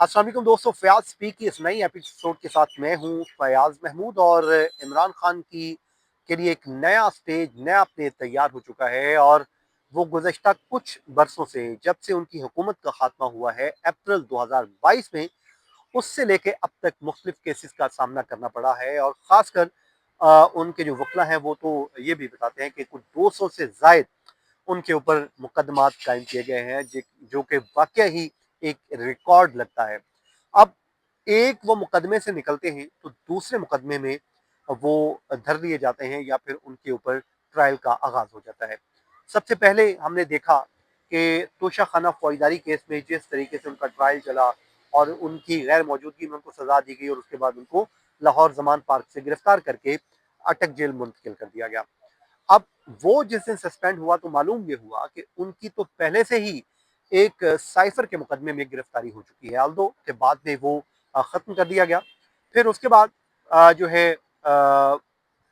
अस्सलाम वालेकुम दोस्तों, फयाज स्पीक की इस नई एपिसोड के साथ मैं हूं फयाज महमूद। और इमरान खान की के लिए एक नया स्टेज, नया प्ले तैयार हो चुका है। और वो गुज़श्ता कुछ बरसों से, जब से उनकी हुकूमत का खात्मा हुआ है अप्रैल 2022 में, उससे लेके अब तक मुख्तलिफ केसेस का सामना करना पड़ा है। और ख़ासकर उनके जो वकला हैं वो तो ये भी बताते हैं कि कुछ 200 से ज़ायद उनके ऊपर मुकदमात कायम किए गए हैं, जो कि वाकया ही एक रिकॉर्ड लगता है। अब एक वो मुकदमे से निकलते हैं तो दूसरे मुकदमे में वो धर लिए जाते हैं या फिर उनके ऊपर ट्रायल का आगाज हो जाता है। सबसे पहले हमने देखा कि तोशा खाना फौजदारी केस में जिस तरीके से उनका ट्रायल चला और उनकी गैर मौजूदगी में उनको सजा दी गई और उसके बाद उनको लाहौर जमान पार्क से गिरफ्तार करके अटक जेल मुंतकिल कर दिया गया। अब वो जिस दिन सस्पेंड हुआ तो मालूम ये हुआ कि उनकी तो पहले से ही एक साइफर के मुकदमे में गिरफ्तारी हो चुकी है, आल्दो के बाद में वो खत्म कर दिया गया। फिर उसके बाद जो है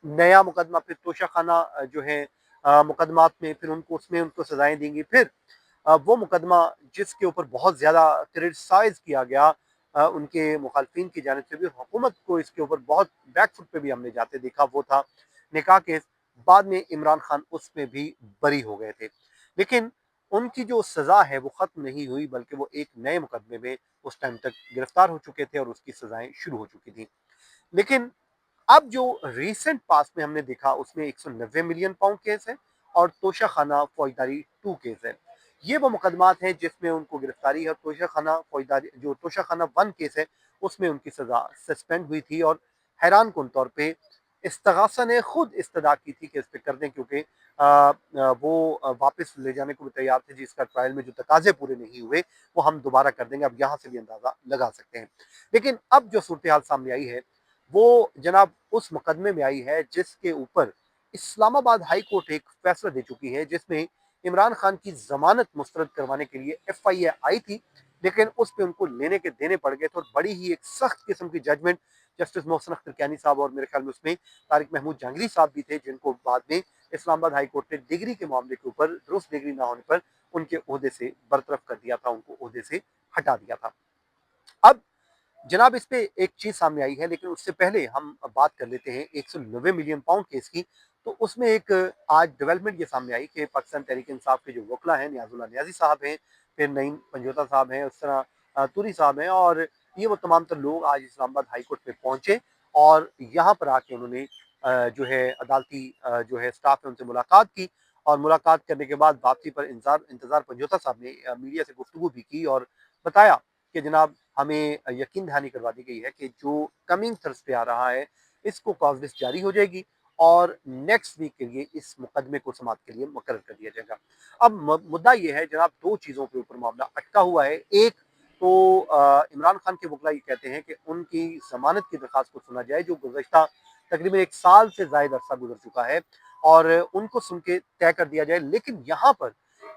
नया मुकदमा, फिर तोशा खाना जो है मुकदमात में फिर उनको उसमें उनको सजाएं देंगी। फिर वो मुकदमा जिसके ऊपर बहुत ज़्यादा क्रिटिसाइज किया गया उनके मुखालफिन की जानिब से भी, हुकूमत को इसके ऊपर बहुत बैकफुट पे भी हमने जाते देखा, वो था निकाह केस। बाद में इमरान खान उसमें भी बरी हो गए थे, लेकिन उनकी जो सज़ा है वो ख़त्म नहीं हुई, बल्कि वो एक नए मुकदमे में उस टाइम तक गिरफ्तार हो चुके थे और उसकी सज़ाएं शुरू हो चुकी थी। लेकिन अब जो रीसेंट पास में हमने देखा उसमें 190 मिलियन पाउंड केस है और तोशा खाना फौजदारी 2 केस है। ये वो मुकदमात हैं जिसमें उनको गिरफ्तारी है। तोशा खाना फौजदारी, जो तोशा खाना 1 केस है, उसमें उनकी सजा सस्पेंड हुई थी। और हैरान कुन तौर पे इस्तगासा ने खुद इस्तदा की थी कि इस पे कर दें, क्योंकि वो वापस ले जाने को भी तैयार थे जिसका ट्रायल में जो तकाजे पूरे नहीं हुए वो हम दोबारा कर देंगे। अब यहाँ से भी अंदाजा लगा सकते हैं। लेकिन अब जो सूरत हाल सामने आई है वो जनाब उस मुकदमे में आई है जिसके ऊपर इस्लामाबाद हाई कोर्ट एक फैसला दे चुकी है, जिसमें इमरान खान की जमानत मुस्तरद करवाने के लिए FIA आई थी, लेकिन उस पर उनको लेने के देने पड़ गए थे। और बड़ी ही एक सख्त किस्म की जजमेंट जस्टिस मोहसिन अख्तर कैनी साहब और मेरे ख्याल में उसमें तारिक महमूद जहांगीरी साहब भी थे, जिनको बाद में इस्लामाबाद हाई कोर्ट ने डिग्री के मामले के ऊपर दुरुस्त डिग्री ना होने पर उनके ओहदे से बरतरफ कर दिया था, उनको ओहदे से हटा दिया था। अब जनाब इस पे एक चीज सामने आई है, लेकिन उससे पहले हम बात कर लेते हैं 190 मिलियन पाउंड केस की। तो उसमें एक आज डेवलपमेंट ये सामने आई कि पाकिस्तान तहरीक इंसाफ के जो वकला हैं, नियाजुल्लाह नियाजी साहब हैं, फिर नईम पंजोता साहब हैं, उस तरह तुरी साहब हैं, और ये वो तमाम तर लोग आज इस्लामाबाद हाई कोर्ट में पहुंचे और यहाँ पर आके उन्होंने जो है अदालती जो है स्टाफ है उनसे मुलाकात की। और मुलाकात करने के बाद वापसी पर इंतजार इंतजार पंजोता साहब ने मीडिया से गुफ्तगू भी की और बताया कि जनाब हमें यकीन दहानी करवा दी गई है कि जो कमिंग थर्सडे आ रहा है इसको कॉज लिस्ट जारी हो जाएगी और नेक्स्ट वीक के लिए इस मुकदमे को समाप्त के लिए मुकर्रर कर दिया जाएगा। अब मुद्दा ये है जनाब, दो चीज़ों के ऊपर मामला अटका हुआ है। एक तो इमरान खान के वकला ये कहते हैं कि उनकी जमानत की दरख्वास्त को सुना जाए, जो गुज़श्ता तकरीबन 1 साल से ज़ायद अरसा गुजर चुका है, और उनको सुन के तय कर दिया जाए। लेकिन यहाँ पर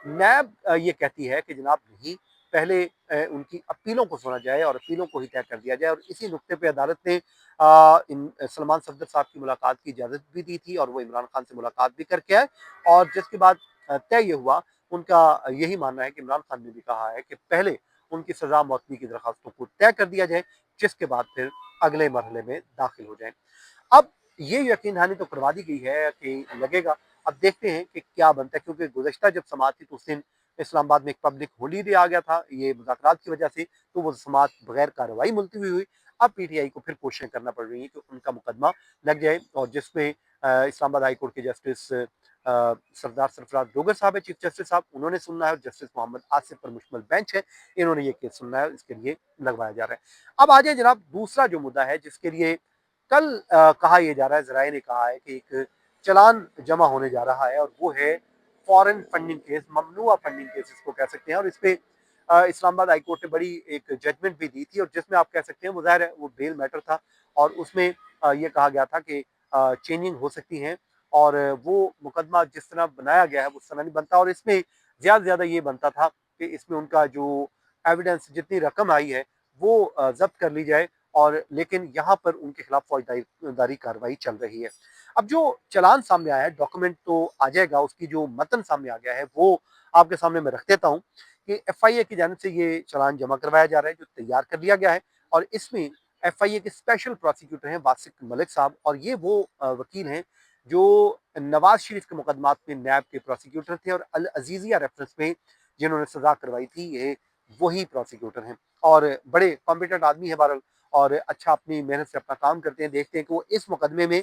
नैब ये कहती है कि जनाब नहीं, पहले उनकी अपीलों को सुना जाए और अपीलों को ही तय कर दिया जाए। और इसी नुक्ते पे अदालत ने सलमान सफदर साहब की मुलाकात की इजाज़त भी दी थी और वो इमरान खान से मुलाकात भी करके आए। और जिसके बाद तय ये हुआ, उनका यही मानना है कि इमरान खान ने भी कहा है कि पहले उनकी सजा मौतनी की दरखास्तों को तय कर दिया जाए, जिसके बाद फिर अगले मरहले में दाखिल हो जाए। अब ये यकीन दहानी तो करवा दी गई है कि लगेगा, अब देखते हैं कि क्या बनता है, क्योंकि गुज़श्ता जब समाअत थी तो उस दिन इस्लामाबाद में एक पब्लिक होलीडे आ गया था ये मुज़ाकरात की वजह से, तो वो समाअत बगैर कार्रवाई मुलतवी हुई। अब PTI को फिर कोशिशें करना पड़ रही हैं कि उनका मुकदमा लग जाए, और जिसमें इस्लामाबाद हाई कोर्ट के जस्टिस सरदार सरफराज डोगर साहब है, चीफ जस्टिस साहब, उन्होंने सुनना है, और जस्टिस मोहम्मद आसिफ पर मुश्तमिल बेंच है, इन्होंने ये केस सुनना है, इसके लिए लगवाया जा रहा है। अब आ जाए जनाब दूसरा जो मुद्दा है जिसके लिए कल कहा यह जा रहा है, जराये ने कहा है कि एक चलान जमा होने जा रहा है, और वो है फॉरेन फंडिंग केस, ममनुआ फंडिंग केस इसको कह सकते हैं। और इस पे इस्लामाबाद हाई कोर्ट ने बड़ी एक जजमेंट भी दी थी, और जिसमें आप कह सकते हैं वो ज़ाहिर है वो बेल मैटर था, और उसमें ये कहा गया था कि चेंजिंग हो सकती है, और वो मुकदमा जिस तरह बनाया गया है उस तरह नहीं बनता। और इसमें ज़्यादा से ज़्यादा ये बनता था कि इसमें उनका जो एविडेंस, जितनी रकम आई है वो जब्त कर ली जाए, और लेकिन यहाँ पर उनके खिलाफ फौजदारी कार्रवाई चल रही है। अब जो चालान सामने आया है, डॉक्यूमेंट तो आ जाएगा, उसकी जो मतन सामने आ गया है वो आपके सामने मैं रख देता हूँ کہ ایف آئی اے کی جانب سے یہ چلان جمع کروایا جا رہا ہے جو تیار کر لیا گیا ہے، اور اس میں ایف آئی اے کے اسپیشل پروسیکیوٹر ہیں واسق ملک صاحب، اور یہ وہ وکیل ہیں جو نواز شریف کے مقدمات میں نیب کے پروسیکیوٹر تھے، اور العزیزیہ ریفرنس میں جنہوں نے سزا کروائی تھی یہ وہی پروسیکیوٹر ہیں، اور بڑے کمپیٹنٹ آدمی ہیں بہرحال، اور اچھا اپنی محنت سے اپنا کام کرتے ہیں۔ دیکھتے ہیں کہ وہ اس مقدمے میں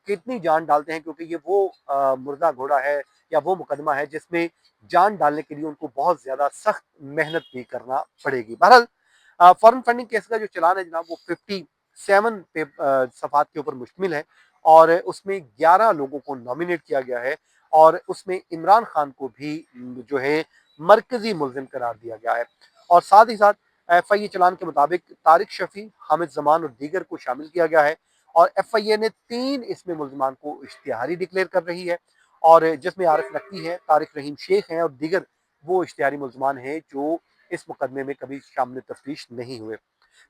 کتنی جان ڈالتے ہیں، کیونکہ یہ وہ مردہ گھوڑا ہے یا وہ مقدمہ ہے جس میں جان ڈالنے کے لیے ان کو بہت زیادہ سخت محنت بھی کرنا پڑے گی۔ بہرحال فارن فنڈنگ کیس کا جو چلان ہے جناب وہ 57 صفحات کے اوپر مشتمل ہے، اور اس میں 11 لوگوں کو نامینیٹ کیا گیا ہے، اور اس میں عمران خان کو بھی جو ہے مرکزی ملزم قرار دیا گیا ہے، اور ساتھ ہی ساتھ ایف آئی اے چلان کے مطابق طارق شفیع، حامد زمان اور دیگر کو شامل کیا گیا ہے، اور ایف آئی اے نے 3 اس میں ملزمان کو اشتہاری ڈکلیئر کر رہی ہے، اور جس میں عارف نقوی ہے، طارق رحیم شیخ ہیں، اور دیگر وہ اشتہاری ملزمان ہیں جو اس مقدمے میں کبھی شامل تفتیش نہیں ہوئے۔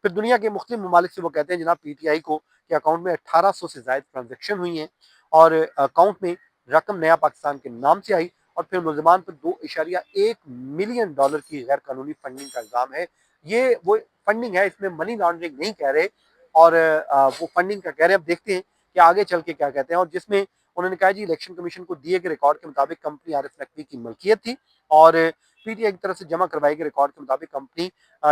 پھر دنیا کے مختلف ممالک سے وہ کہتے ہیں جناب پی ٹی آئی کو کہ اکاؤنٹ میں 1800 سے زائد ٹرانزیکشن ہوئی ہیں، اور اکاؤنٹ میں رقم نیا پاکستان کے نام سے آئی، اور پھر ملزمان پر $2.1 ملین کی غیر قانونی فنڈنگ کا الزام ہے۔ یہ وہ فنڈنگ ہے، اس میں منی لانڈرنگ نہیں کہہ رہے، اور وہ فنڈنگ کا کہہ رہے ہیں۔ اب دیکھتے ہیں کہ آگے چل کے کیا کہتے ہیں، اور جس میں انہوں نے کہا جی الیکشن کمیشن کو دیے گئے ریکارڈ کے مطابق کمپنی عارف نقوی کی ملکیت تھی، اور پی ٹی آئی کی طرف سے جمع کروائی گئے ریکارڈ کے مطابق کمپنی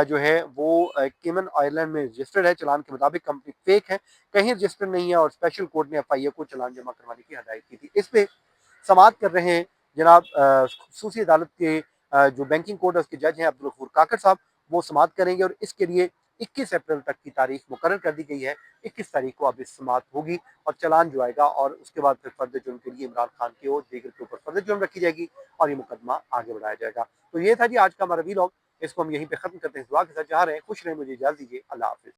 جو ہے وہ کیمن آئرلینڈ میں رجسٹرڈ ہے۔ چلان کے مطابق کمپنی فیک ہے، کہیں رجسٹرڈ نہیں ہے، اور اسپیشل کورٹ نے ایف آئی اے کو چلان جمع کروانے کی ہدایت کی تھی۔ اس پہ سماعت کر رہے ہیں جناب خصوصی عدالت کے جو بینکنگ کورٹ ہے اس کے جج ہیں عبدالغفور کاکڑ صاحب، وہ سماعت کریں گے، اور اس کے لیے 21 اپریل تک کی تاریخ مقرر کر دی گئی ہے۔ 21 تاریخ کو اب اس سماعت ہوگی، اور چلان جو آئے گا، اور اس کے بعد پھر فرد جرم کے لیے عمران خان کے اور دیگر کے اوپر فرد جرم رکھی جائے گی، اور یہ مقدمہ آگے بڑھایا جائے گا۔ تو یہ تھا جی آج کا ہمارا ویلاگ، اس کو ہم یہیں پہ ختم کرتے ہیں۔ دعا کے ساتھ جہاں رہیں خوش رہیں، مجھے اجازت دیجیے، اللہ حافظ۔